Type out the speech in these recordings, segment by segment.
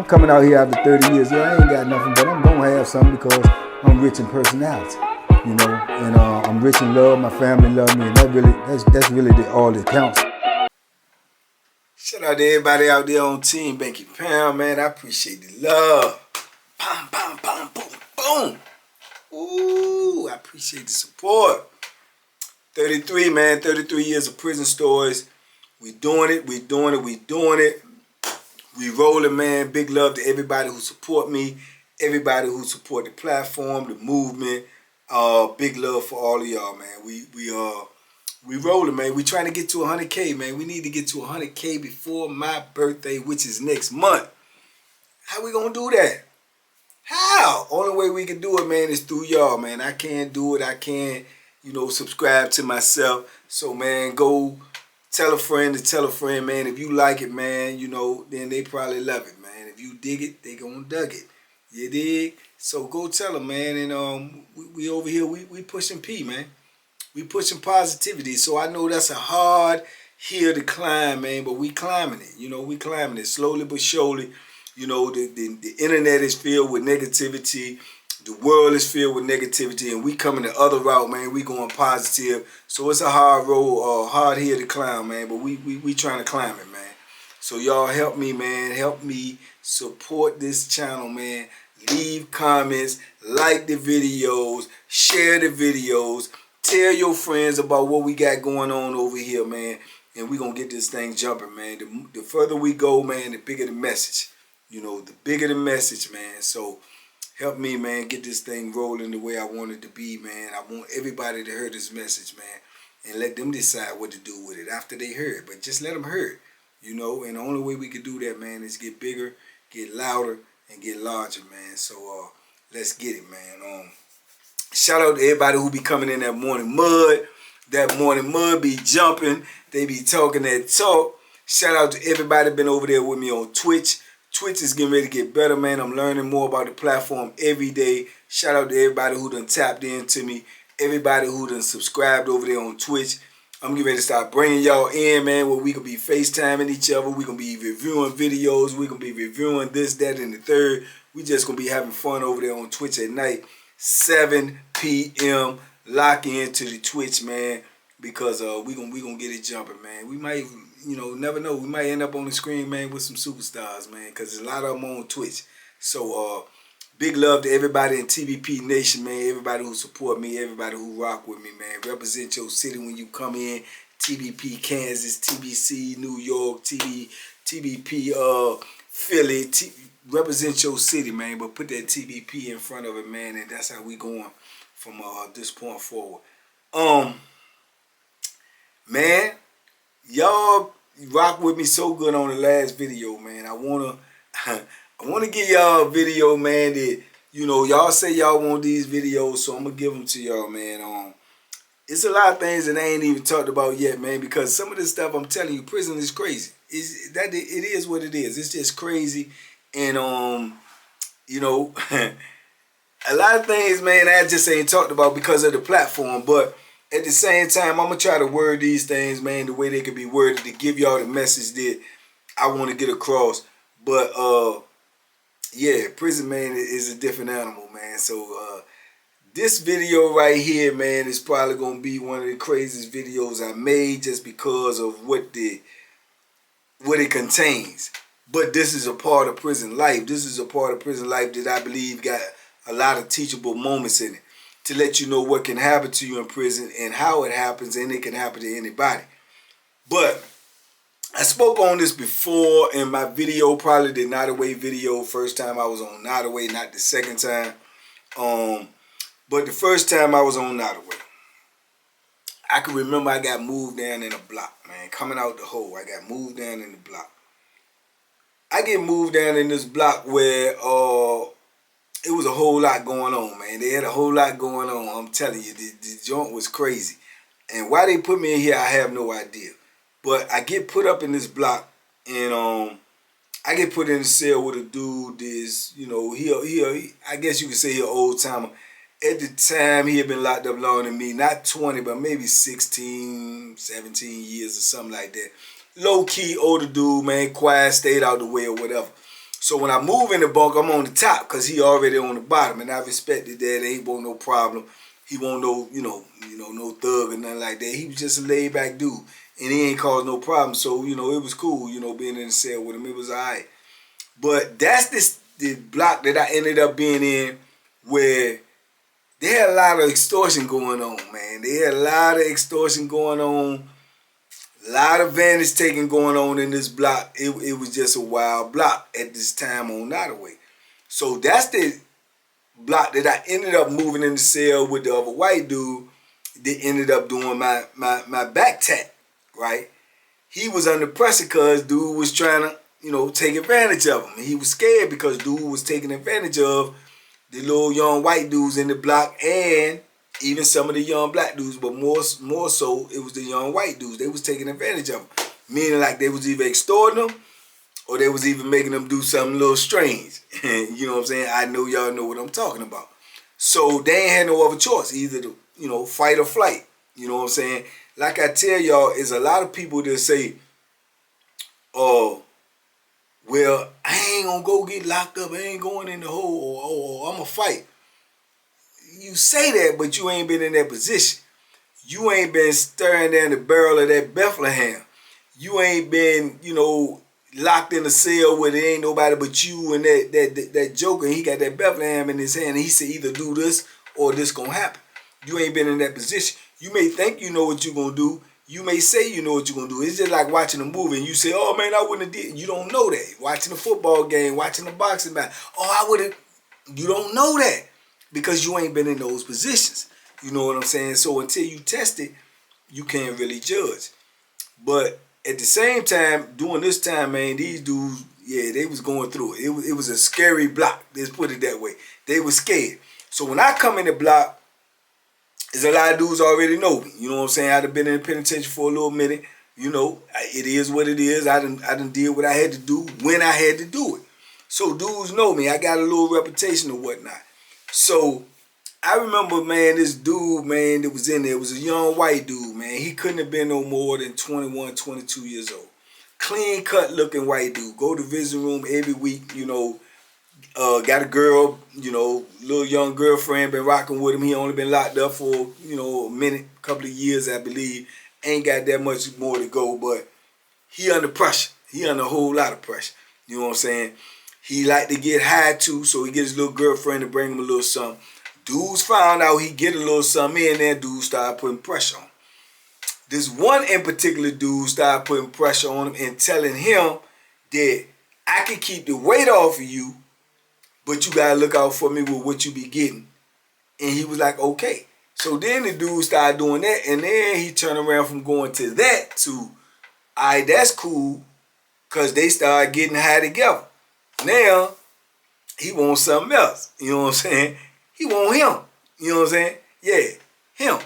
coming out here after 30 years. Yeah, I ain't got nothing, but I'm gonna have something because I'm rich in personality, you know, and I'm rich in love. My family love me, and that's really all that counts. Shout out to everybody out there on Team Banky Pound, man. I appreciate the love. Bam, bam, bam, boom, boom. Ooh, I appreciate the support. 33, man. 33 years of prison stories. We doing it. We doing it. We doing it. We rolling, man. Big love to everybody who support me. Everybody who support the platform, the movement. Big love for all of y'all, man. We rolling, man. We trying to get to 100K, man. We need to get to 100K before my birthday, which is next month. How we gonna do that? How? Only way we can do it, man, is through y'all, man. I can't do it. I can't, you know, subscribe to myself. So, man, go tell a friend to tell a friend, man. If you like it, man, you know, then they probably love it, man. If you dig it, they gonna dug it. You dig? So go tell them, man. And we over here, we pushing P, man. We pushing positivity. So I know that's a hard hill to climb, man, but we climbing it. You know, we climbing it slowly but surely. You know, the internet is filled with negativity. The world is filled with negativity, and we coming the other route, man. We going positive. So it's a hard road, hard hill to climb, man, but we trying to climb it, man. So y'all help me, man. Help me support this channel, man. Leave comments, like the videos, share the videos. Tell your friends about what we got going on over here, man. And we going to get this thing jumping, man. The further we go, man, the bigger the message. You know, the bigger the message, man. So help me, man, get this thing rolling the way I want it to be, man. I want everybody to hear this message, man. And let them decide what to do with it after they hear it. But just let them hear it, you know. And the only way we can do that, man, is get bigger, get louder, and get larger, man. So let's get it, man. Shout out to everybody who be coming in that morning mud. That morning mud be jumping. They be talking that talk. Shout out to everybody been over there with me on Twitch. Twitch is getting ready to get better, man. I'm learning more about the platform every day. Shout out to everybody who done tapped into me. Everybody who done subscribed over there on Twitch. I'm getting ready to start bringing y'all in, man, where we can be FaceTiming each other. We can be reviewing videos. We can be reviewing this, that, and the third. We just going to be having fun over there on Twitch at night. 7 p.m. Lock into the Twitch, man, because we gonna get it jumping, man. We might, you know, never know. We might end up on the screen, man, with some superstars, man, because there's a lot of them on Twitch. So big love to everybody in TBP Nation, man. Everybody who support me, everybody who rock with me, man. Represent your city when you come in. TBP Kansas, TBC New York, TBP Philly. Represent your city, man, but put that TBP in front of it, man, and that's how we going from this point forward. Man, y'all rock with me so good on the last video, man. I wanna give y'all a video, man, that, you know, y'all say y'all want these videos, so I'm gonna give them to y'all, man. It's a lot of things that I ain't even talked about yet, man, because some of this stuff, I'm telling you, prison is crazy. It is what it is. It's just crazy. And you know, a lot of things, man, I just ain't talked about because of the platform. But at the same time, I'm gonna try to word these things, man, the way they can be worded to give y'all the message that I want to get across. But yeah, prison, man, is a different animal, man. So this video right here, man, is probably gonna be one of the craziest videos I made just because of what it contains. But this is a part of prison life. This is a part of prison life that I believe got a lot of teachable moments in it to let you know what can happen to you in prison and how it happens, and it can happen to anybody. But I spoke on this before in my video, probably the Not Away video. First time I was on Not Away, not the second time. But the first time I was on Not Away, I can remember I got moved down in a block, man. Coming out the hole, I got moved down in the block. I get moved down in this block where it was a whole lot going on, man. They had a whole lot going on. I'm telling you, the joint was crazy. And why they put me in here, I have no idea. But I get put up in this block, and I get put in a cell with a dude that's, you know, he I guess you could say he an old timer. At the time, he had been locked up longer than me. Not 20, but maybe 16, 17 years or something like that. Low-key older dude, man, quiet, stayed out the way or whatever. So when I move in the bunk, I'm on the top because he already on the bottom, and I respected that. Ain't want no problem. He won't no, no thug or nothing like that. He was just a laid back dude, and he ain't caused no problem. So it was cool, being in the cell with him. It was alright. But that's the block that I ended up being in, where they had a lot of extortion going on, man. They had a lot of extortion going on. A lot of advantage taking going on in this block. It was just a wild block at this time on Nottoway. So that's the block that I ended up moving in the cell with the other white dude that ended up doing my back tat, right? He was under pressure because dude was trying to, take advantage of him. And he was scared because dude was taking advantage of the little young white dudes in the block and even some of the young black dudes, but more so it was the young white dudes. They was taking advantage of them. Meaning like they was either extorting them or they was even making them do something a little strange. You know what I'm saying? I know y'all know what I'm talking about. So they ain't had no other choice, either to, fight or flight. You know what I'm saying? Like I tell y'all, is a lot of people that say, oh, well, I ain't gonna go get locked up. I ain't going in the hole, or I'm gonna fight. You say that, but you ain't been in that position. You ain't been staring down the barrel of that Bethlehem. You ain't been, locked in a cell where there ain't nobody but you and that joker. He got that Bethlehem in his hand, and he said either do this or this gonna happen. You ain't been in that position. You may think you know what you're gonna do. You may say you know what you're gonna do. It's just like watching a movie and you say, oh man, I wouldn't have did. You don't know that. Watching a football game, watching a boxing match. Oh, I would have. You don't know that because you ain't been in those positions. You know what I'm saying? So until you test it, you can't really judge. But at the same time, during this time, man, these dudes, yeah, they was going through it. It was a scary block. Let's put it that way. They was scared. So when I come in the block, there's a lot of dudes already know me. You know what I'm saying? I'd have been in the penitentiary for a little minute. It is what it is. I done did what I had to do when I had to do it. So dudes know me. I got a little reputation or whatnot. So I remember, man, this dude, man, that was in there, was a young white dude, man. He couldn't have been no more than 21, 22 years old. Clean cut looking white dude. Go to visiting room every week, got a girl, little young girlfriend, been rocking with him. He only been locked up for, a minute, couple of years, I believe. Ain't got that much more to go, but he under pressure. He under a whole lot of pressure. You know what I'm saying? He like to get high too, so he get his little girlfriend to bring him a little something. Dudes found out he get a little something in there, dudes started putting pressure on him. This one in particular dude started putting pressure on him and telling him that I can keep the weight off of you, but you gotta look out for me with what you be getting. And he was like, okay. So then the dude started doing that, and then he turned around from going to that to, all right, that's cool, because they started getting high together. Now, he wants something else. You know what I'm saying? He want him. You know what I'm saying? Yeah, him.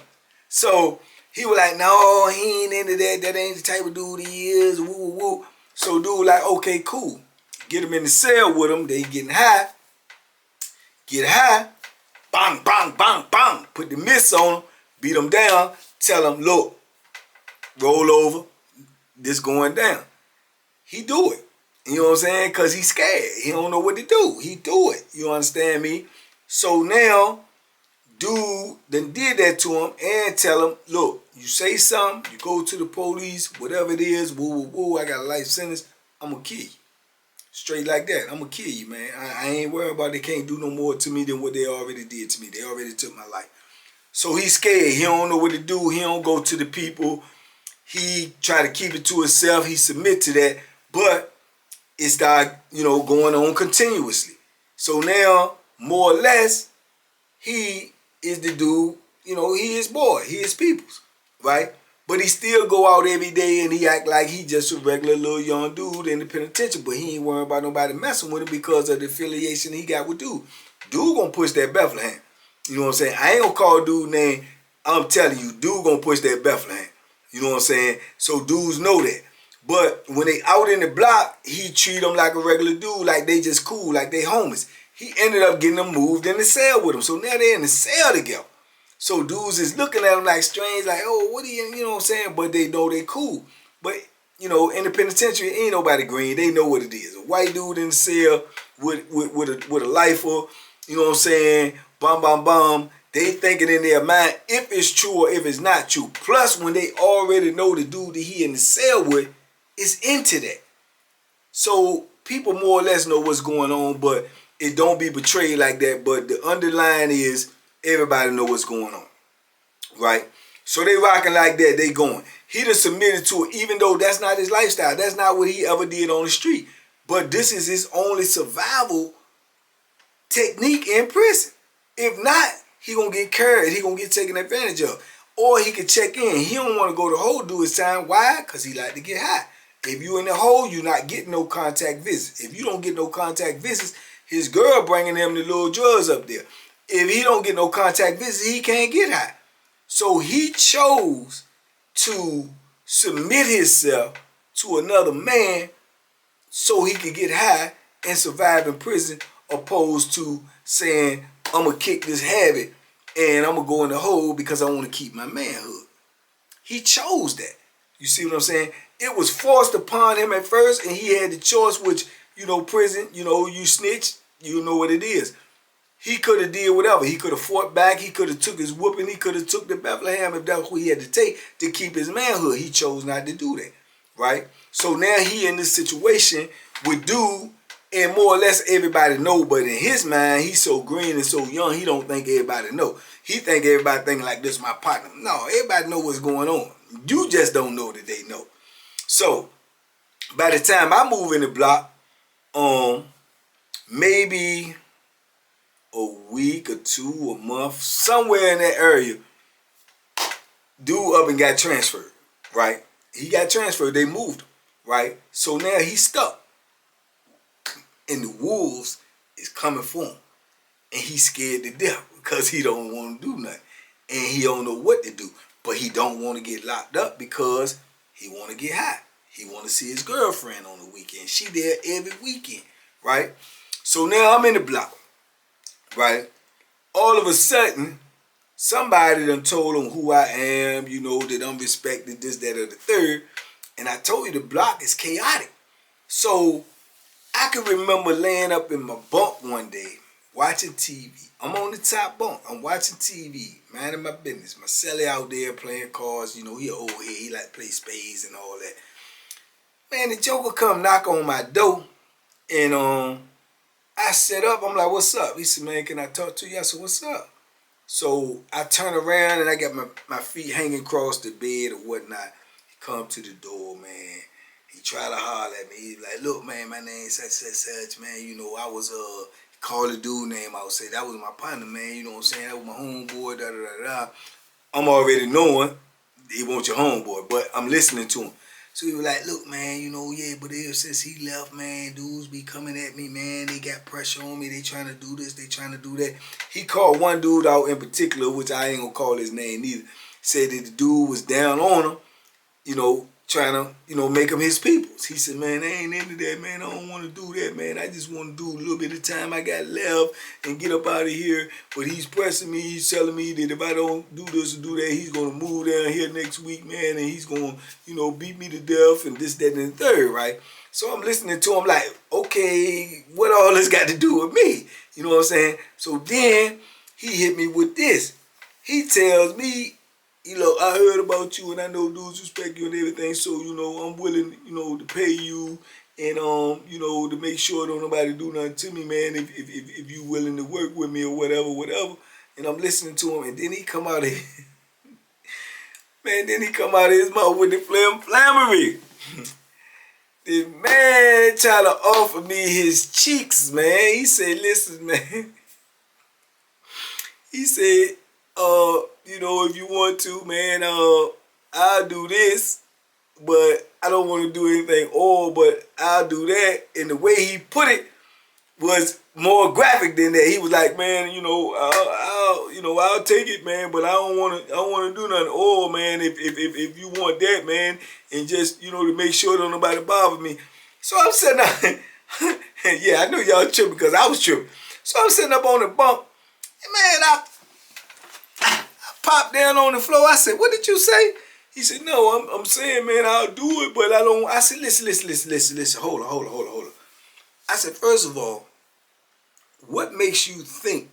So he was like, no, he ain't into that. That ain't the type of dude he is. Woo, woo, woo. So dude like, okay, cool. Get him in the cell with him. They getting high. Get high. Bang, bang, bang, bang. Put the mitts on him. Beat him down. Tell him, look, roll over. This going down. He do it. You know what I'm saying? Because he's scared. He don't know what to do. He do it. You understand me? So now, dude then did that to him and tell him, look, you say something, you go to the police, whatever it is, woo, woo, woo, I got a life sentence, I'm going to kill you. Straight like that. I'm going to kill you, man. I ain't worried about it. They can't do no more to me than what they already did to me. They already took my life. So he's scared. He don't know what to do. He don't go to the people. He try to keep it to himself. He submit to that. But it started, going on continuously. So now, more or less, he is the dude, he is boy, he is people's, right? But he still go out every day and he act like he just a regular little young dude in the penitentiary, but he ain't worried about nobody messing with him because of the affiliation he got with dude. Dude gonna push that Bethlehem. You know what I'm saying? I ain't gonna call dude name. I'm telling you, dude gonna push that Bethlehem. You know what I'm saying? So dudes know that. But when they out in the block, he treat them like a regular dude, like they just cool, like they homies. He ended up getting them moved in the cell with him. So now they're in the cell together. So dudes is looking at him like strange, like, oh, what are you know what I'm saying? But they know they cool. But, you know, in the penitentiary, ain't nobody green. They know what it is. A white dude in the cell with a lifer, you know what I'm saying? Bomb. They thinking in their mind if it's true or if it's not true. Plus, when they already know the dude that he in the cell with is into that. So people more or less know what's going on, but it don't be portrayed like that. But the underline is everybody know what's going on, right? So they rocking like that. They going. He done submitted to it, even though that's not his lifestyle. That's not what he ever did on the street. But this is his only survival technique in prison. If not, he gonna get carried. He gonna get taken advantage of. Or he could check in. He don't want to go to the hole do his time. Why? Because he like to get high. If you in the hole, you not getting no contact visits. If you don't get no contact visits, his girl bringing him the little drugs up there. If he don't get no contact visits, he can't get high. So he chose to submit himself to another man so he could get high and survive in prison, opposed to saying, I'm going to kick this habit and I'm going to go in the hole because I want to keep my manhood. He chose that. You see what I'm saying? It was forced upon him at first, and he had the choice, which, you know, prison, you know, you snitch, you know what it is. He could have did whatever. He could have fought back. He could have took his whooping. He could have took the Bethlehem if that's what he had to take to keep his manhood. He chose not to do that, right? So now he in this situation with dude, and more or less everybody know, but in his mind, he's so green and so young, he don't think everybody know. He think everybody thinking like this my partner. No, everybody know what's going on. You just don't know that they know. So by the time I move in the block, maybe a week or two, a month, somewhere in that area, dude up and got transferred, right? He got transferred, they moved him, right? So now he's stuck. And the wolves is coming for him. And he's scared to death because he don't want to do nothing. And he don't know what to do. But he don't want to get locked up because he want to get high. He want to see his girlfriend on the weekend. She there every weekend, right? So now I'm in the block, right? All of a sudden, somebody done told him who I am, you know, that I'm respected, this, that, or the third. And I told you the block is chaotic. So I can remember laying up in my bunk one day, watching TV. I'm on the top bunk. I'm watching TV, minding my business. My celly out there playing cards. You know, he old head. He like to play spades and all that. Man, the Joker come knock on my door. And I set up. I'm like, what's up? He said, man, can I talk to you? I said, what's up? So I turn around and I got my feet hanging across the bed or whatnot. He come to the door, man. He tried to holler at me. He's like, look, man, my name's such, man. You know, I was, call the dude name. I would say, that was my partner, man. You know what I'm saying? That was my homeboy, da-da-da-da. I'm already knowing he wants your homeboy, but I'm listening to him. So he was like, look, man, you know, yeah, but ever since he left, man, dudes be coming at me, man. They got pressure on me. They trying to do this. They trying to do that. He called one dude out in particular, which I ain't going to call his name either. Said that the dude was down on him, you know, trying to, you know, make them his peoples. He said, man, I ain't into that, man. I don't want to do that, man. I just want to do a little bit of time I got left and get up out of here. But he's pressing me. He's telling me that if I don't do this or do that, he's going to move down here next week, man. And he's going to, you know, beat me to death and this, that, and the third, right? So I'm listening to him like, okay, what all this got to do with me? You know what I'm saying? So then he hit me with this. He tells me, you know, I heard about you and I know dudes respect you and everything, so, you know, I'm willing, you know, to pay you and, you know, to make sure don't nobody do nothing to me, man, if you willing to work with me or whatever. And I'm listening to him, and then he come out of man, then he come out of his mouth with the flammery. The man tried to offer me his cheeks, man. He said, listen, man. He said, you know, if you want to, man, I'll do this, but I don't want to do anything but I'll do that. And the way he put it was more graphic than that. He was like, man, you know, I'll take it, man, but I don't want to do nothing. Or, man, if you want that, man, and just, you know, to make sure don't nobody bother me. So I'm sitting up, yeah, I know y'all tripping because I was tripping. So I'm sitting up on the bunk, and man, I popped down on the floor. I said, what did you say? He said, no, I'm saying, man, I'll do it, but I don't. I said, listen. Hold on. I said, first of all, what makes you think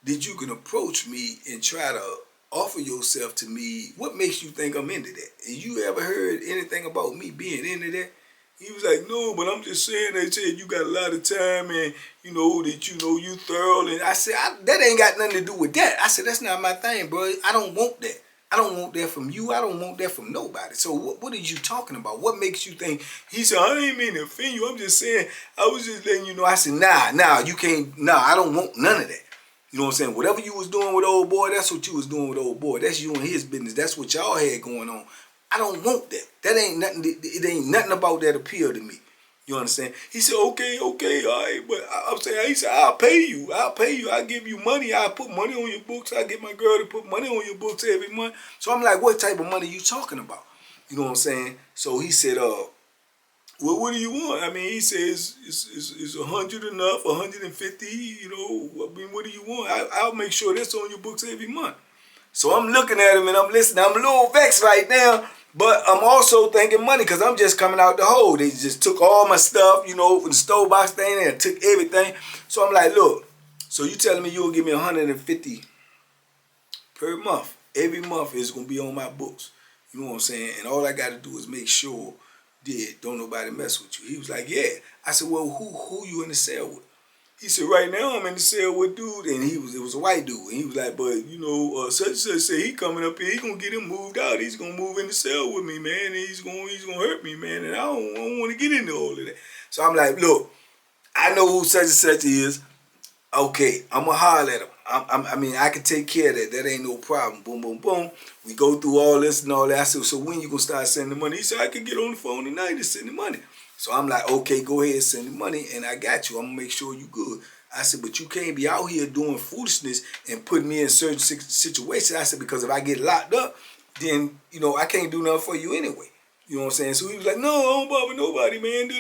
that you can approach me and try to offer yourself to me? What makes you think I'm into that? And you ever heard anything about me being into that? He was like, no, but I'm just saying, they said you got a lot of time and you thorough. And I said, that ain't got nothing to do with that. I said, that's not my thing, bro. I don't want that. I don't want that from you. I don't want that from nobody. So what are you talking about? What makes you think? He said, I ain't mean to offend you. I'm just saying, I was just letting you know. I said, nah, you can't, I don't want none of that. You know what I'm saying? Whatever you was doing with old boy, that's what you was doing with old boy. That's you and his business. That's what y'all had going on. I don't want that. That ain't nothing. It ain't nothing about that appeal to me. You understand? He said, okay, all right. But I'm saying, he said, I'll pay you. I'll give you money. I'll put money on your books. I'll get my girl to put money on your books every month. So I'm like, what type of money you talking about? You know what I'm saying? So he said, well, what do you want? I mean, he says, is 100 enough, 150, you know, I mean, what do you want? I'll make sure that's on your books every month. So I'm looking at him and I'm listening. I'm a little vexed right now, but I'm also thinking money because I'm just coming out the hole. They just took all my stuff, you know, the stove box thing and took everything. So I'm like, look, so you telling me you'll give me 150 per month. Every month is going to be on my books. You know what I'm saying? And all I got to do is make sure that don't nobody mess with you. He was like, yeah. I said, well, who you in the cell with? He said, right now I'm in the cell with dude, and it was a white dude, and he was like, but you know, such and such said he coming up here, he gonna get him moved out. He's gonna move in the cell with me, man, and he's gonna hurt me, man, and I don't want to get into all of that. So I'm like, look, I know who such and such is. Okay, I'm gonna holler at him. I mean, I can take care of that. That ain't no problem. Boom, boom, boom. We go through all this and all that. I said, so when you gonna start sending the money? He said, I can get on the phone tonight and send the money. So I'm like, okay, go ahead and send the money, and I got you. I'm gonna make sure you good. I said, but you can't be out here doing foolishness and putting me in certain situations. I said, because if I get locked up, then, you know, I can't do nothing for you anyway. You know what I'm saying? So he was like, no, I don't bother nobody, man.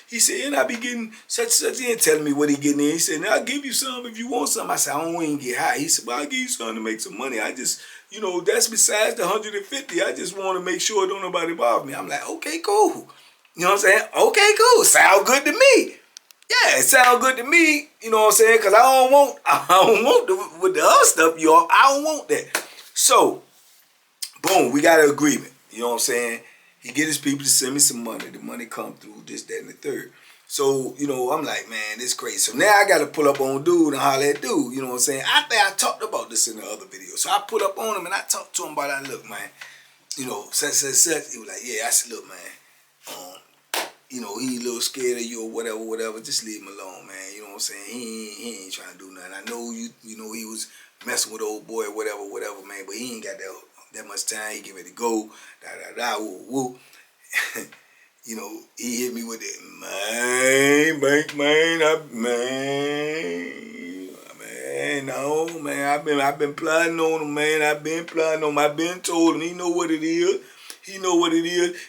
He said, and I be getting such in, telling me what he getting in. He said, now I'll give you some if you want some. I said, I don't even get high. He said, well, I'll give you something to make some money. I just, you know, that's besides the 150. I just want to make sure don't nobody bother me. I'm like, okay, cool. You know what I'm saying? Okay, cool. Sound good to me. Yeah, it sounds good to me. You know what I'm saying? Because I don't want with the other stuff, y'all. I don't want that. So, boom, we got an agreement. You know what I'm saying? He get his people to send me some money. The money come through, this, that, and the third. So, you know, I'm like, man, this crazy. So now I got to pull up on dude and holler at dude. You know what I'm saying? I think I talked about this in the other video. So I put up on him and I talked to him about that. Look, man, you know, such. He was like, yeah. I said, look, man, you know, he a little scared of you or whatever. Just leave him alone, man. You know what I'm saying? He ain't trying to do nothing. I know you know, he was messing with old boy or whatever, man. But he ain't got that much time. He get ready to go, woo. You know, he hit me with it, man, no, man. I've been plotting on him, man. I've been told him. He know what it is.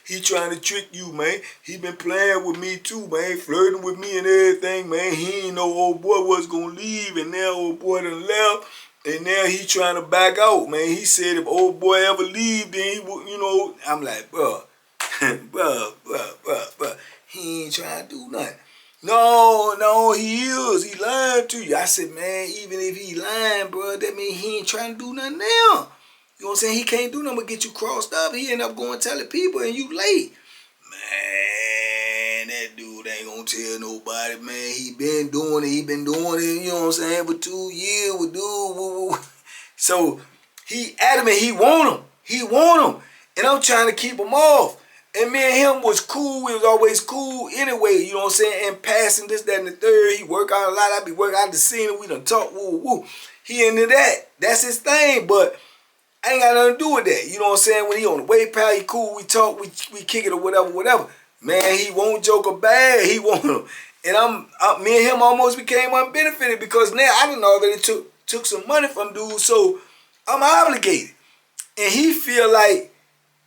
He trying to trick you, man. He been playing with me too, man. Flirting with me and everything, man. He ain't know old boy was gonna leave, and now old boy done left. And now he trying to back out, man. He said if old boy ever leave, then he would, you know. I'm like, bro, he ain't trying to do nothing. No, he is. He lying to you. I said, man, even if he lying, bro, that mean he ain't trying to do nothing now. You know what I'm saying? He can't do nothing but get you crossed up. He end up going telling people and you late. Man, that dude ain't gonna tell nobody, man. He been doing it, you know what I'm saying, for 2 years with dude. So he adamant he want him. And I'm trying to keep him off. And me and him was cool. We was always cool anyway, you know what I'm saying? And passing this, that, and the third. He work out a lot. I be working out the scene. We done talk, woo. He into that. That's his thing, but I ain't got nothing to do with that. You know what I'm saying? When he on the way, pal, he cool, we talk, we kick it or whatever. Man, he won't joke or bad. He won't. And me and him almost became unbenefited because now I done already took some money from dude, so I'm obligated. And he feel like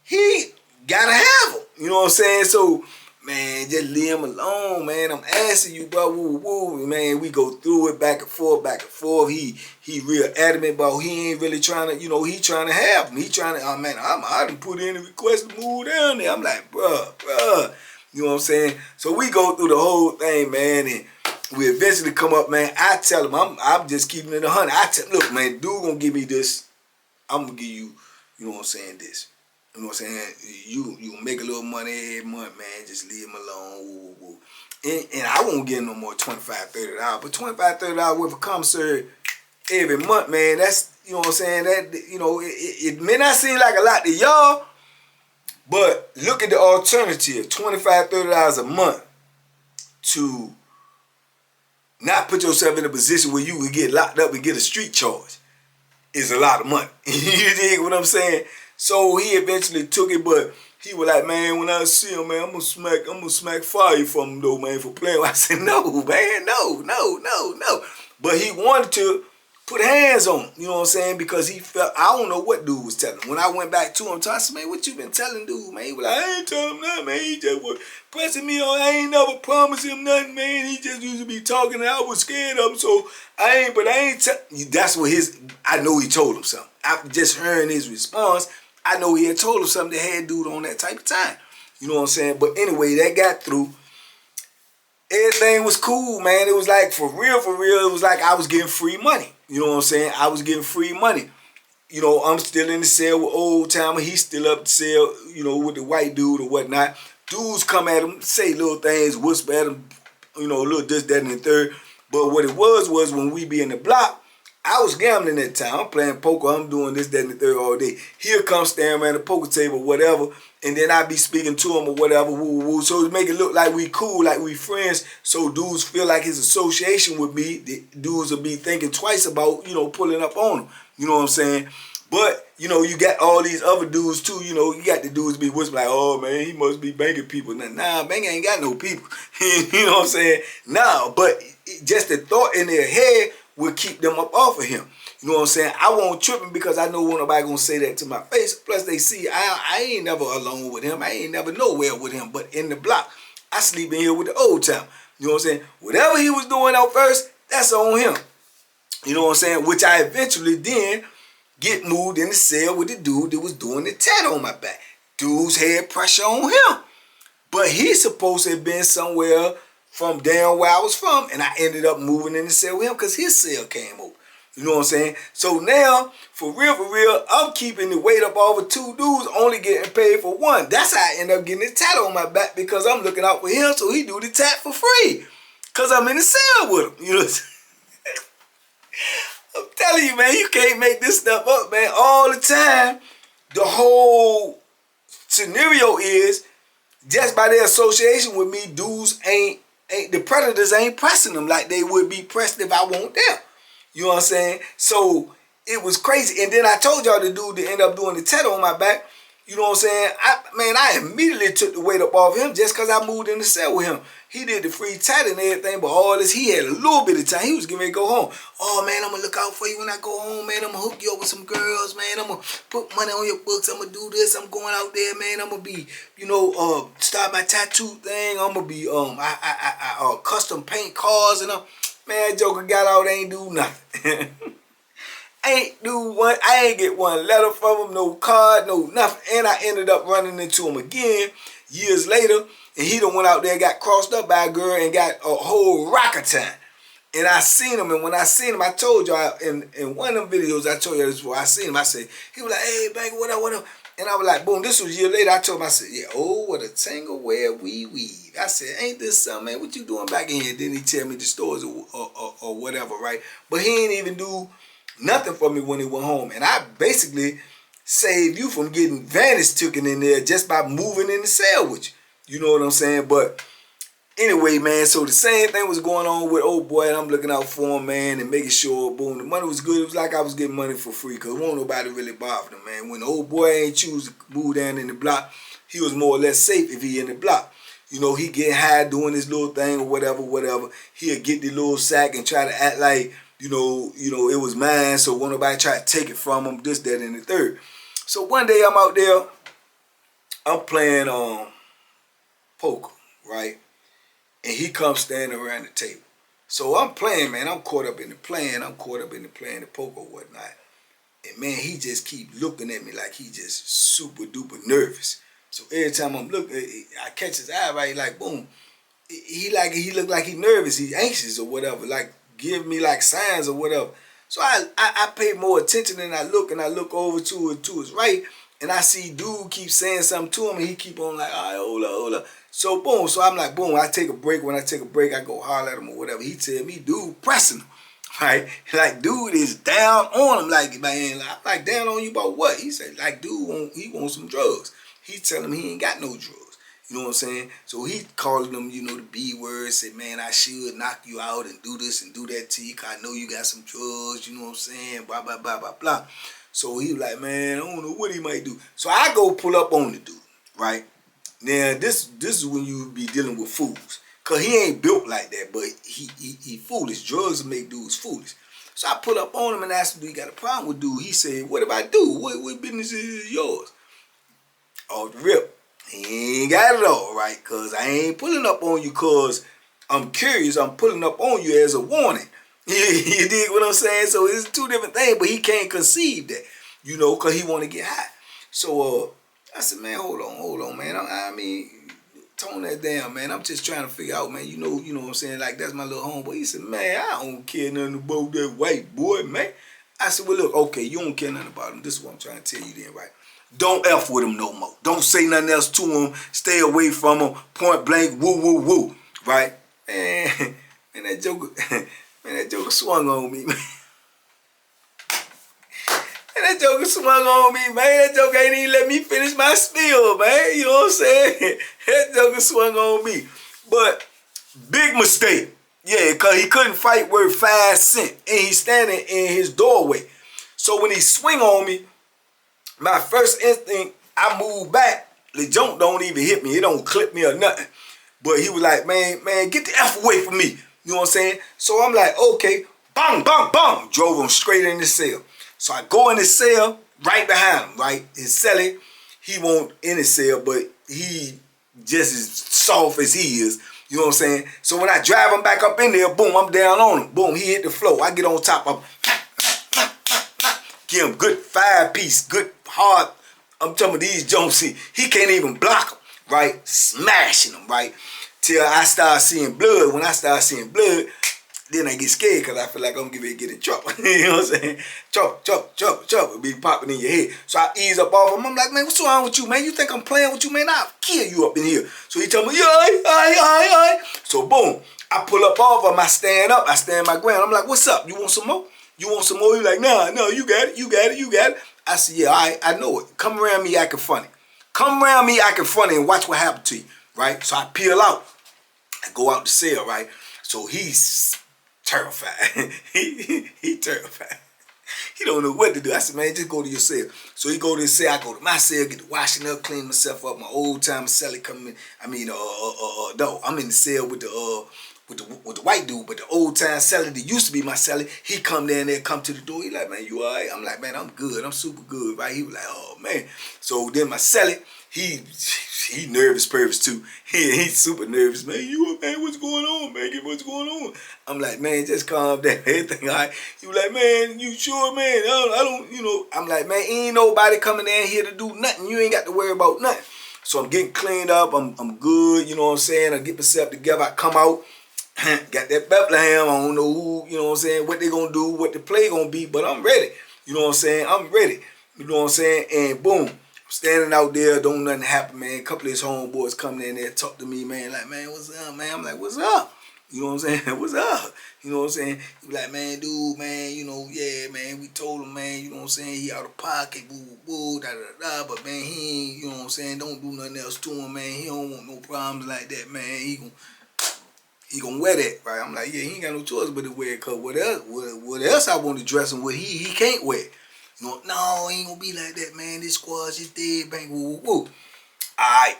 he gotta have him. You know what I'm saying? So Man, just leave him alone, man. I'm asking you, bro. Woo, woo, man. We go through it back and forth, back and forth. He real adamant about he ain't really trying to, he trying to have him. He trying to, oh man, I done put in a request to move down there. I'm like, bruh. You know what I'm saying? So we go through the whole thing, man, and we eventually come up, man. I tell him, I'm just keeping it 100. I tell, look, man, dude gonna give me this. I'm gonna give you, you know what I'm saying, this. You know what I'm saying? You make a little money every month, man. Just leave him alone. Woo, woo, woo. And I won't get no more $25, $30. But $25, $30 worth of commissary every month, man, that's, you know what I'm saying? That, it may not seem like a lot to y'all, but look at the alternative. $25, $30 a month to not put yourself in a position where you would get locked up and get a street charge is a lot of money. You dig what I'm saying? So he eventually took it, but he was like, man, when I see him, man, I'm gonna smack fire from him though, man, for playing. I said, no, man, no. But he wanted to put hands on him, you know what I'm saying? Because he felt, I don't know what dude was telling him. When I went back to him, I said, man, what you been telling dude, man? He was like, I ain't telling him nothing, man. He just was pressing me on. I ain't never promised him nothing, man. He just used to be talking and I was scared of him, so I ain't that's what I know he told him something. After just hearing his response, I know he had told him something that had dude on that type of time. You know what I'm saying? But anyway, that got through. Everything was cool, man. It was like, for real, it was like I was getting free money. You know what I'm saying? I was getting free money. You know, I'm still in the cell with Old Timer. He's still up the cell, with the white dude or whatnot. Dudes come at him, say little things, whisper at him, a little this, that, and the third. But what it was when we be in the block, I was gambling that time. I'm playing poker. I'm doing this, that, and the third all day. Here comes staring at the poker table, whatever. And then I be speaking to him or whatever. Woo, woo. So to make it look like we cool, like we friends. So dudes feel like his association with me. The dudes will be thinking twice about, pulling up on him. You know what I'm saying? But, you got all these other dudes too. You got the dudes be whispering like, oh man, he must be banking people. Nah, Bank ain't got no people. You know what I'm saying? Nah, but just the thought in their head will keep them up off of him. You know what I'm saying? I won't trip him because I know nobody gonna say that to my face. Plus they see I ain't never alone with him. I ain't never nowhere with him. But in the block, I sleep in here with the Old Town. You know what I'm saying? Whatever he was doing out first, that's on him. You know what I'm saying? Which I eventually then get moved in the cell with the dude that was doing the tat on my back. Dudes had pressure on him. But he's supposed to have been somewhere from down where I was from, and I ended up moving in the cell with him because his cell came over. You know what I'm saying? So now, for real, I'm keeping the weight up over two dudes, only getting paid for one. That's how I end up getting the tat on my back, because I'm looking out for him, so he do the tat for free. Because I'm in the cell with him. You know what I'm saying? I'm telling you, man, you can't make this stuff up, man. All the time, the whole scenario is, just by their association with me, dudes the predators ain't pressing them like they would be pressed if I want them. You know what I'm saying? So it was crazy. And then I told y'all the dude that ended up doing the tat on my back, you know what I'm saying? I immediately took the weight up off him just because I moved in the cell with him. He did the free tat and everything, but all this, he had a little bit of time. He was getting ready to go home. Oh, man, I'm going to look out for you when I go home, man. I'm going to hook you up with some girls, man. I'm going to put money on your books. I'm going to do this. I'm going out there, man. I'm going to be, start my tattoo thing. I'm going to be, custom paint cars. And man, Joker got out, ain't do nothing. I ain't get one letter from him, no card, no nothing. And I ended up running into him again years later. And he done went out there and got crossed up by a girl and got a whole rock of time. And I seen him, and when I seen him, I told y'all in one of them videos, I told you this before, I seen him, I said, he was like, hey, Banky, what up? And I was like, boom, this was a year later. I told him, I said, yeah, oh, what a tangle where we weave. I said, ain't this something, man? What you doing back in here? Didn't he tell me the stories or whatever, right? But he ain't even do nothing for me when he went home. And I basically saved you from getting vantage taken in there just by moving in the cell with you. You know what I'm saying? But anyway, man, so the same thing was going on with old boy, and I'm looking out for him, man, and making sure, boom, the money was good. It was like I was getting money for free, because won't nobody really bother him, man. When the old boy ain't choose to move down in the block, he was more or less safe if he in the block. You know, he get high doing his little thing or whatever. He'll get the little sack and try to act like, you know, it was mine, so won't nobody try to take it from him, this, that, and the third. So one day I'm out there, I'm playing poker. right? And he comes standing around the table. So I'm playing, man. I'm caught up in the playing. I'm caught up in the playing the poker or whatnot. And man, he just keep looking at me like he just super duper nervous. So every time I'm looking, I catch his eye, right? Like boom, he look like he nervous, he anxious or whatever. Like give me like signs or whatever. So I pay more attention and I look over to his right, and I see dude keep saying something to him, and he keep on like, all right, hold up. So boom, so I'm like, boom, I take a break. When I take a break, I go holler at him or whatever. He tell me, dude, pressing him. Right? Like, dude is down on him. Like, man, I'm like, down on you about what? He said, like, dude, he wants some drugs. He telling him he ain't got no drugs. You know what I'm saying? So he calling them, you know, the B words, say, man, I should knock you out and do this and do that to you, because I know you got some drugs, you know what I'm saying? Blah, blah, blah, blah, blah. So he was like, man, I don't know what he might do. So I go pull up on the dude, right? Now, this is when you be dealing with fools. Because he ain't built like that, but he foolish. Drugs make dudes foolish. So I pull up on him and asked him, do you got a problem with dude? He said, what if I do? What business is yours? Off the rip. He ain't got it all, right? Because I ain't pulling up on you because I'm curious. I'm pulling up on you as a warning. You dig what I'm saying? So it's two different things, but he can't conceive that, you know, because he want to get high. So I said, man, hold on, man. I mean, tone that down, man. I'm just trying to figure out, man. You know what I'm saying? Like, that's my little homeboy. He said, man, I don't care nothing about that white boy, man. I said, well, look, okay, you don't care nothing about him. This is what I'm trying to tell you then, right? Don't F with him no more. Don't say nothing else to him. Stay away from him. Point blank, woo, right? And that joker swung on me, man. And that joker swung on me, man. That joker ain't even let me finish my spiel, man. You know what I'm saying? That joker swung on me. But big mistake. Yeah, because he couldn't fight worth 5 cents. And he's standing in his doorway. So when he swing on me, my first instinct, I move back. The junk don't even hit me. It don't clip me or nothing. But he was like, man, get the F away from me. You know what I'm saying? So I'm like, okay. Bang. Drove him straight in the cell. So I go in the cell right behind him, right? His cellie, he won't in his cell, but he just as soft as he is. You know what I'm saying? So when I drive him back up in there, boom, I'm down on him. Boom, he hit the floor. I get on top of him. Give him good 5-piece, good hard. I'm talking about these jumps. He can't even block them, right? Smashing them, right? Till I start seeing blood. When I start seeing blood, then I get scared because I feel like I'm going to get in trouble. You know what I'm saying? Chop. Be popping in your head. So I ease up off him. I'm like, man, what's wrong with you, man? You think I'm playing with you, man? I'll kill you up in here. So he tell me, yeah, aye. So boom, I pull up off him. I stand up. I stand my ground. I'm like, what's up? You want some more? You want some more? He's like, nah, you got it. I said, yeah, I know it. Come around me acting funny. And watch what happens to you, right? So I peel out. I go out the cell, right? So he's terrified. he terrified. He don't know what to do. I said, man, just go to your cell. So he go to his cell. I go to my cell, get the washing up, clean myself up. My old time cellie coming in. No, I'm in the cell with the white dude, but the old time cellie that used to be my cellie, he come down there, come to the door. He like, man, you all right? I'm like, man, I'm good. I'm super good, right? He was like, oh, man. So then my cellie, he nervous too. He's super nervous, man. Man, what's going on, man? What's going on? I'm like, man, just calm down. Everything all right. He was like, man, you sure, man? I don't, you know. I'm like, man, ain't nobody coming down here to do nothing. You ain't got to worry about nothing. So I'm getting cleaned up. I'm good. You know what I'm saying? I get myself together. I come out. Got that Bethlehem. I don't know who, you know what I'm saying, what they gonna do, what the play gonna be, but I'm ready. You know what I'm saying? I'm ready. You know what I'm saying? And boom. Standing out there, don't nothing happen, man. A couple of his homeboys coming in there, talk to me, man. Like, man, what's up, man? I'm like, what's up? You know what I'm saying? What's up? You know what I'm saying? He be like, man, dude, man, you know, yeah, man, we told him, man, you know what I'm saying? He out of pocket, boo, da. But, man, he ain't, you know what I'm saying? Don't do nothing else to him, man. He don't want no problems like that, man. He gonna wear that, right? I'm like, yeah, he ain't got no choice but to wear it, because what else I want to dress him with, he can't wear. You know, no, ain't gonna be like that, man. This squad's just dead, bang, woo. Alright.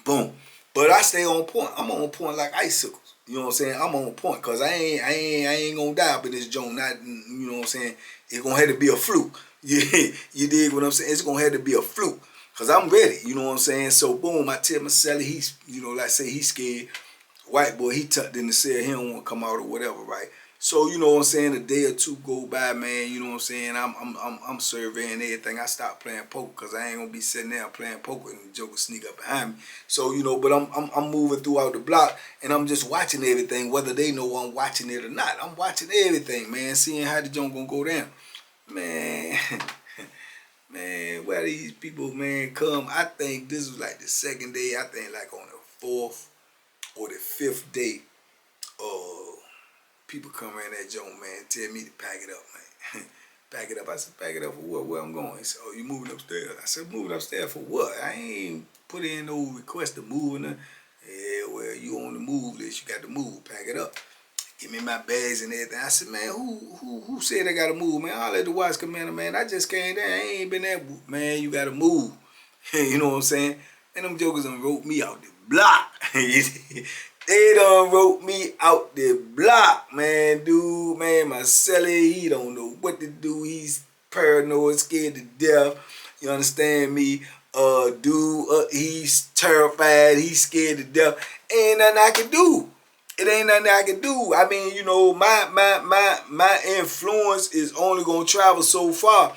Boom. But I stay on point. I'm on point like icicles. You know what I'm saying? I'm on point, because I ain't gonna die up in this joint. Not, you know what I'm saying? It's gonna have to be a fluke. You dig what I'm saying? It's gonna have to be a fluke. Cause I'm ready, you know what I'm saying? So boom, I tell my celly, he's, you know, like I say he's scared. White boy, he tucked in the cell, he don't want to come out or whatever, right? So, you know what I'm saying, a day or two go by, man, you know what I'm saying, I'm surveying everything. I stopped playing poker because I ain't gonna be sitting there playing poker and the joker sneak up behind me. So, you know, but I'm moving throughout the block and I'm just watching everything, whether they know I'm watching it or not. I'm watching everything, man, seeing how the joint gonna go down. Man, man, where these people, man, come. I think this was like the second day, I think like on the 4th or the 5th day, people come around that joint, man, tell me to pack it up, man. Pack it up. I said, pack it up for what? Where I'm going? He said, oh, you moving upstairs? I said, moving upstairs for what? I ain't put in no request to move in there. Yeah, well, you on the move list. You got to move. Pack it up. Give me my bags and everything. I said, man, who said I got to move, man? I'll let the watch commander, man. I just came there. I ain't been there. Man, you got to move. You know what I'm saying? And them jokers done wrote me out the block. They done wrote me out the block, man. Dude, man, my celly, he don't know what to do. He's paranoid, scared to death. You understand me? He's terrified. He's scared to death. Ain't nothing I can do. It ain't nothing I can do. I mean, you know, my influence is only gonna travel so far.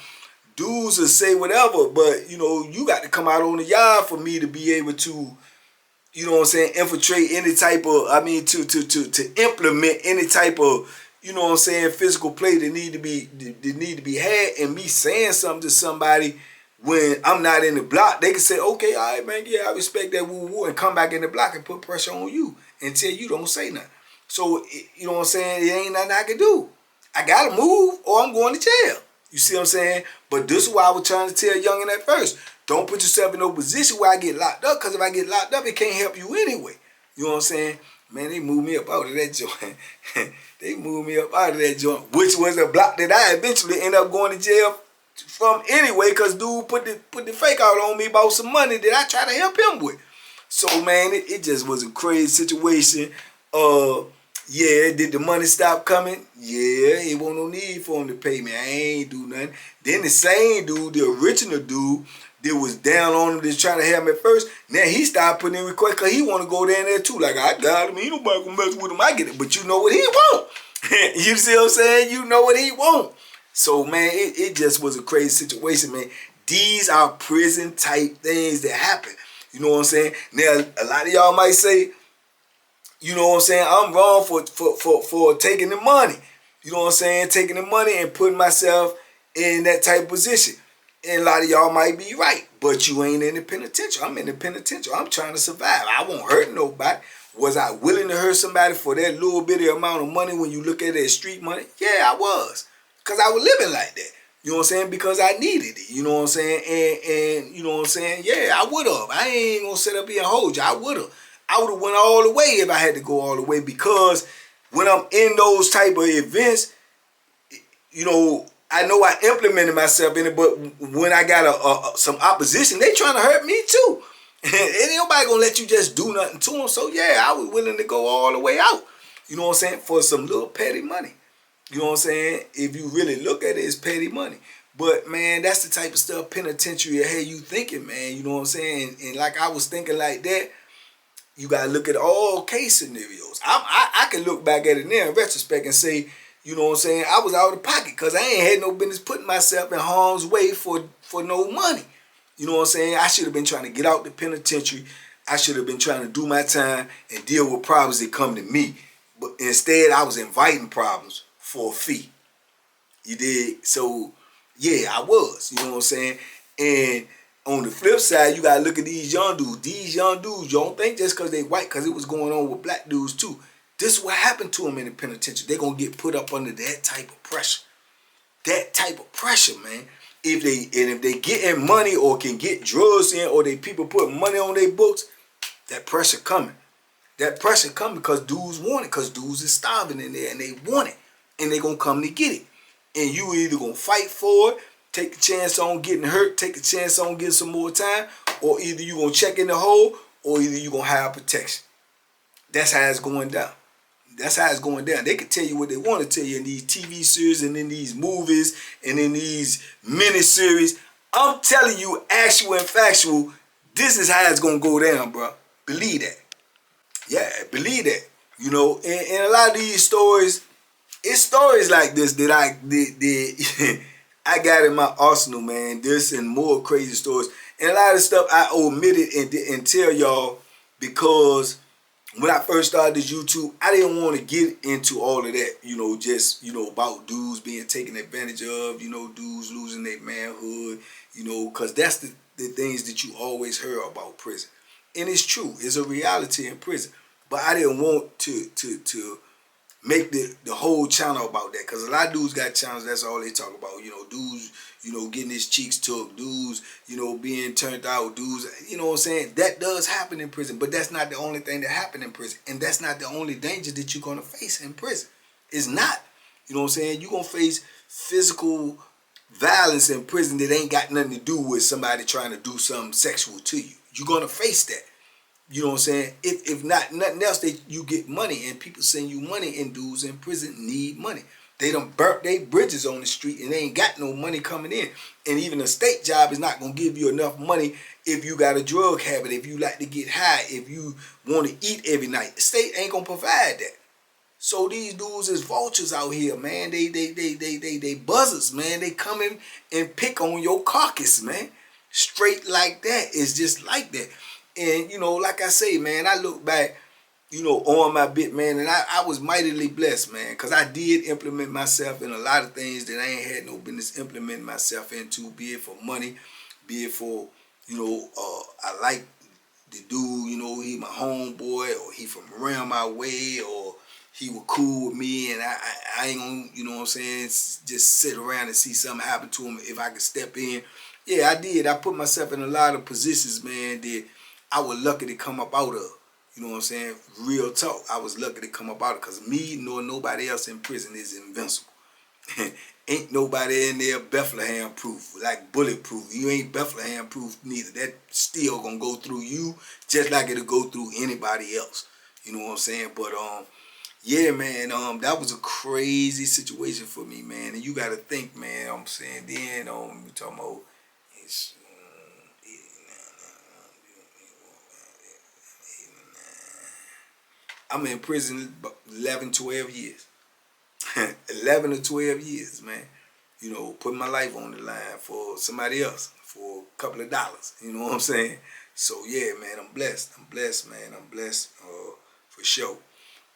Dudes will say whatever, but you know, you got to come out on the yard for me to be able to, you know what I'm saying, infiltrate any type of, I mean, to implement any type of, you know what I'm saying, physical play that need to be had. And me saying something to somebody when I'm not in the block, they can say, okay, all right, man, yeah, I respect that, woo-woo, and come back in the block and put pressure on you until you don't say nothing. So, you know what I'm saying, it ain't nothing I can do. I gotta move or I'm going to jail. You see what I'm saying? But this is why I was trying to tell Youngin at first. Don't put yourself in no position where I get locked up, because if I get locked up, it can't help you anyway. You know what I'm saying? Man, they moved me up out of that joint. They moved me up out of that joint, which was a block that I eventually ended up going to jail from anyway, because dude put the fake out on me about some money that I tried to help him with. So, man, it just was a crazy situation. Yeah, did the money stop coming? Yeah, it wasn't no need for him to pay me. I ain't do nothing. Then the same dude, the original dude, that was down on him, that's trying to have him at first, now he started putting in requests because he want to go down there too. Like, I got him. Ain't nobody gonna mess with him. I get it. But you know what he want. You see what I'm saying? You know what he want. So, man, it just was a crazy situation, man. These are prison type things that happen. You know what I'm saying? Now, a lot of y'all might say, you know what I'm saying, I'm wrong for taking the money. You know what I'm saying? Taking the money and putting myself in that type of position. And a lot of y'all might be right, but you ain't in the penitentiary. I'm in the penitentiary. I'm trying to survive. I won't hurt nobody. Was I willing to hurt somebody for that little bitty amount of money when you look at it as street money? Yeah, I was. Because I was living like that. You know what I'm saying? Because I needed it. You know what I'm saying? And you know what I'm saying? Yeah, I would have. I ain't going to sit up here and hold you. I would have. I would have went all the way if I had to go all the way, because when I'm in those type of events, you know I implemented myself in it, but when I got some opposition, they trying to hurt me too. Ain't nobody gonna let you just do nothing to them. So yeah, I was willing to go all the way out. You know what I'm saying? For some little petty money. You know what I'm saying? If you really look at it, it's petty money. But man, that's the type of stuff penitentiary had you thinking, man. You know what I'm saying? And like I was thinking like that. You gotta look at all case scenarios. I can look back at it now in retrospect and say, you know what I'm saying, I was out of pocket because I ain't had no business putting myself in harm's way for no money. You know what I'm saying? I should have been trying to get out the penitentiary. I should have been trying to do my time and deal with problems that come to me. But instead, I was inviting problems for a fee. You did? So, yeah, I was. You know what I'm saying? And on the flip side, you gotta look at these young dudes. These young dudes, you don't think just because they white, because it was going on with black dudes too. This is what happened to them in the penitentiary. They're gonna get put up under that type of pressure. That type of pressure, man. If they getting money or can get drugs in, or they people put money on their books, that pressure coming. That pressure coming because dudes want it, because dudes is starving in there and they want it. And they gonna come to get it. And you either gonna fight for it, take a chance on getting hurt, take a chance on getting some more time, or either you gonna check in the hole, or either you gonna have protection. That's how it's going down. That's how it's going down. They can tell you what they want to tell you in these TV series and in these movies and in these mini-series. I'm telling you, actual and factual, this is how it's gonna go down, bro. Believe that. Yeah, believe that. You know, and a lot of these stories, it's stories like this that I got in my arsenal, man. This and more crazy stories. And a lot of stuff I omitted and didn't tell y'all because when I first started this YouTube, I didn't want to get into all of that, you know, just, you know, about dudes being taken advantage of, you know, dudes losing their manhood, you know, because that's the things that you always hear about prison. And it's true. It's a reality in prison. But I didn't want to make the whole channel about that, because a lot of dudes got channels that's all they talk about, you know, dudes, you know, getting his cheeks took, dudes, you know, being turned out, dudes, you know what I'm saying? That does happen in prison, but that's not the only thing that happened in prison, and that's not the only danger that you're going to face in prison. It's not. You know what I'm saying? You're going to face physical violence in prison that ain't got nothing to do with somebody trying to do something sexual to you. You're going to face that. You know what I'm saying? If not nothing else, you get money, and people send you money, and dudes in prison need money. They done burnt their bridges on the street, and they ain't got no money coming in. And even a state job is not going to give you enough money if you got a drug habit, if you like to get high, if you want to eat every night. The state ain't going to provide that. So these dudes is vultures out here, man. They buzzards, man. They come in and pick on your carcass, man. Straight like that. It's just like that. And, you know, like I say, man, I look back, you know, on my bit, man, and I was mightily blessed, man, because I did implement myself in a lot of things that I ain't had no business implementing myself into, be it for money, be it for, you know, I like the dude, you know, he my homeboy, or he from around my way, or he was cool with me, and I ain't gonna, you know what I'm saying, just sit around and see something happen to him if I could step in. Yeah, I did. I put myself in a lot of positions, man, that I was lucky to come up out of. You know what I'm saying? Real talk. I was lucky to come up out of, because me nor nobody else in prison is invincible. Ain't nobody in there Bethlehem proof, like bulletproof. You ain't Bethlehem proof neither. That still gonna go through you just like it'll go through anybody else. You know what I'm saying? But yeah, man, that was a crazy situation for me, man. And you gotta think, man, I'm saying, then we talking about it's I'm in prison 11, 12 years. 11 or 12 years, man. You know, putting my life on the line for somebody else for a couple of dollars. You know what I'm saying? So, yeah, man, I'm blessed. I'm blessed, man. I'm blessed for sure.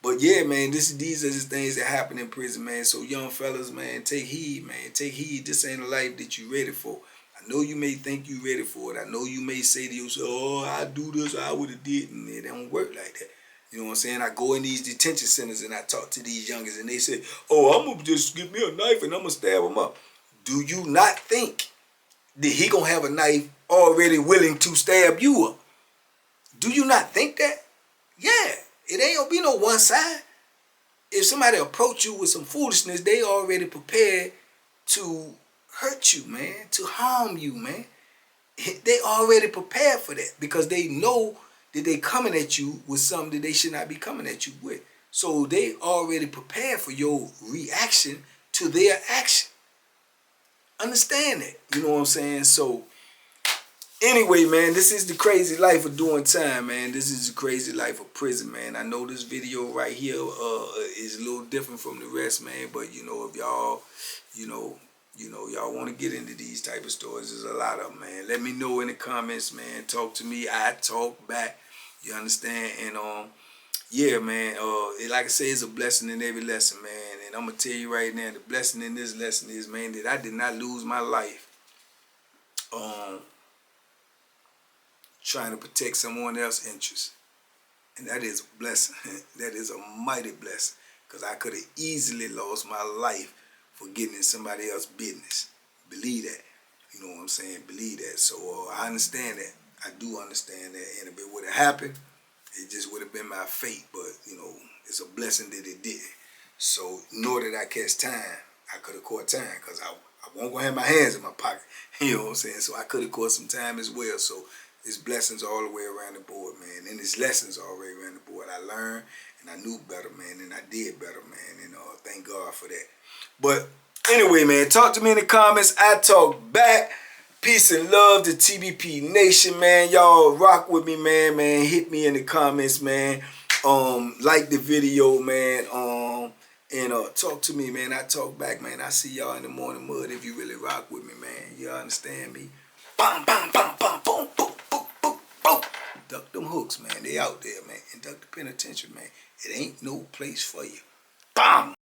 But, yeah, man, these are the things that happen in prison, man. So, young fellas, man, take heed, man. Take heed. This ain't a life that you ready for. I know you may think you ready for it. I know you may say to yourself, oh, I do this, I would have did, and it don't work like that. You know what I'm saying? I go in these detention centers and I talk to these youngers, and they say, oh, I'm going to just get me a knife and I'm going to stab him up. Do you not think that he going to have a knife already willing to stab you up? Do you not think that? Yeah, it ain't going to be no one side. If somebody approach you with some foolishness, they already prepared to hurt you, man, to harm you, man. They already prepared for that because they know that they coming at you with something that they should not be coming at you with. So they already prepared for your reaction to their action. Understand that. You know what I'm saying? So anyway, man, this is the crazy life of doing time, man. This is the crazy life of prison, man. I know this video right here is a little different from the rest, man. But, you know, if y'all, y'all want to get into these type of stories, there's a lot of them, man. Let me know in the comments, man. Talk to me. I talk back. You understand? And, yeah, man, like I say, it's a blessing in every lesson, man. And I'm going to tell you right now, the blessing in this lesson is, man, that I did not lose my life trying to protect someone else's interests. And that is a blessing. That is a mighty blessing. Because I could have easily lost my life for getting in somebody else's business. Believe that. You know what I'm saying? Believe that. So I understand that. I do understand that. And if it would have happened, it just would have been my fate. But, you know, it's a blessing that it didn't. So in order that I catch time, I could have caught time. Because I won't go have my hands in my pocket. You know what I'm saying? So I could have caught some time as well. So it's blessings all the way around the board, man. And it's lessons all the way around the board. I learned and I knew better, man. And I did better, man. And thank God for that. But anyway, man, talk to me in the comments. I talk back. Peace and love to TBP Nation, man. Y'all rock with me, man. Hit me in the comments, man. Like the video, man. And talk to me, man. I talk back, man. I see y'all in the morning mud if you really rock with me, man. You understand me? Bam, bam, bam, bam, boom, boom, boom, boom, boom. Duck them hooks, man. They out there, man. And duck the penitentiary, man. It ain't no place for you. Bam!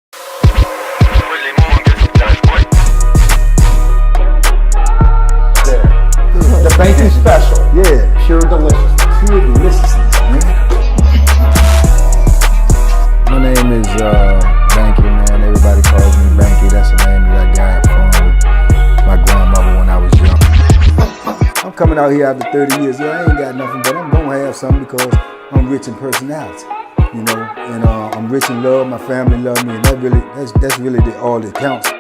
The banky special. Yeah. Pure deliciousness. Pure deliciousness, man. My name is Banky, man. Everybody calls me Banky. That's the name that I got from my grandmother when I was young. I'm coming out here after 30 years. Yeah, I ain't got nothing, but I'm gonna have something because I'm rich in personality, you know, and I'm rich in love. My family love me, and that's really all that counts.